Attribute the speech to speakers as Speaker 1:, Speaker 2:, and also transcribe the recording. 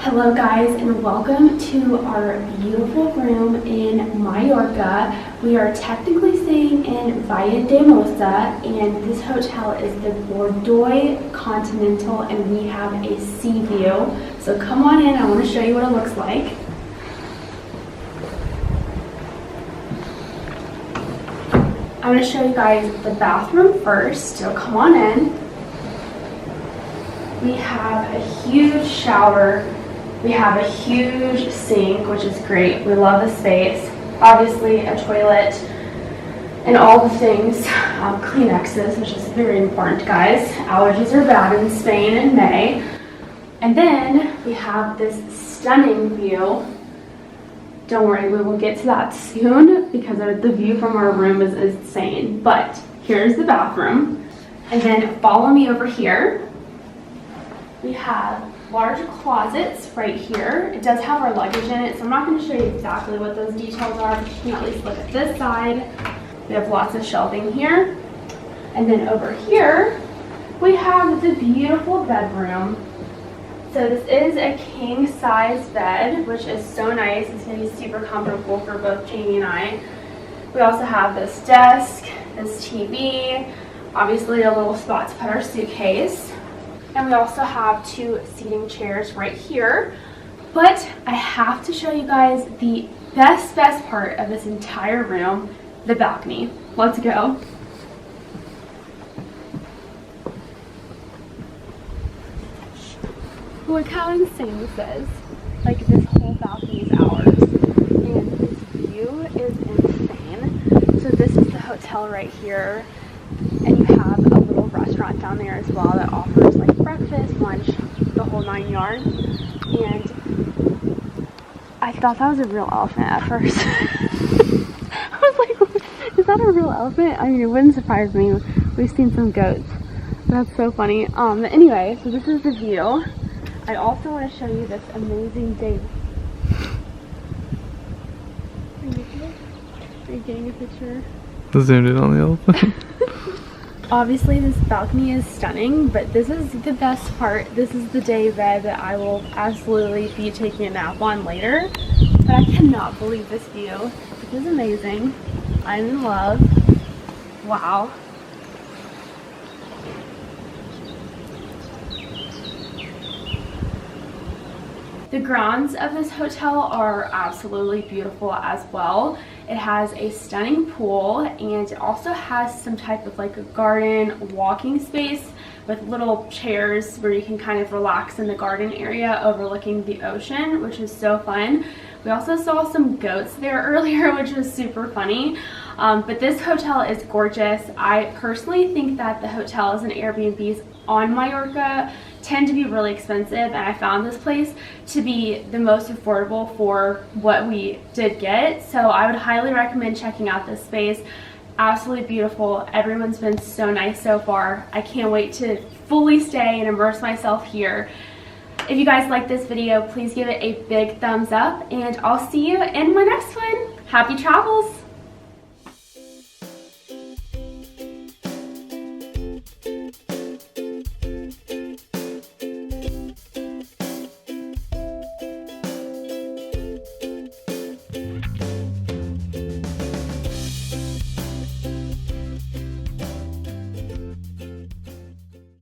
Speaker 1: Hello guys, and welcome to our beautiful room in Mallorca. We are technically staying in Valldemossa, and this hotel is the Bordoy Continental, and we have a sea view. So come on in, I want to show you what it looks like. I'm going to show you guys the bathroom first, so come on in. We have a huge shower. We have a huge sink, which is great. We love the space. Obviously a toilet and all the things, Kleenexes, which is very important, guys. Allergies are bad in Spain in May. And then we have this stunning view. Don't worry, we will get to that soon because the view from our room is insane. But here's the bathroom. And then follow me over here. We have large closets right here. It does have our luggage in it, so I'm not going to show you exactly what those details are, but you can at least look at this side. We have lots of shelving here. And then over here, we have the beautiful bedroom. So this is a king size bed, which is so nice. It's going to be super comfortable for both Jamie and I. We also have this desk, this TV, obviously a little spot to put our suitcase. And we also have two seating chairs right here. But I have to show you guys the best part of this entire room, the balcony. Let's go. Look how insane this is. Like, this whole balcony is ours. And this view is insane. So this is the hotel right here. And you have a little restaurant down there as well that offers like breakfast, lunch, the whole 9 yards. And I thought that was a real elephant at first. I was like, is that a real elephant? I mean, it wouldn't surprise me. We've seen some goats. That's so funny. But anyway, so this is the view. I also want to show you this amazing day. Are you getting a picture?
Speaker 2: Zoomed in on the elephant.
Speaker 1: Obviously this balcony is stunning, but this is the best part. This is the day bed that I will absolutely be taking a nap on later. But I cannot believe this view. This is amazing. I'm in love. Wow. The grounds of this hotel are absolutely beautiful as well. It has a stunning pool, and it also has some type of like a garden walking space with little chairs where you can kind of relax in the garden area overlooking the ocean, which is so fun. We also saw some goats there earlier, which was super funny. But this hotel is gorgeous. I personally think that the hotels and Airbnbs on Mallorca tend to be really expensive, and I found this place to be the most affordable for what we did get. So I would highly recommend checking out this space. Absolutely beautiful. Everyone's been so nice so far. I can't wait to fully stay and immerse myself here. If you guys like this video, please give it a big thumbs up, and I'll see you in my next one. Happy travels!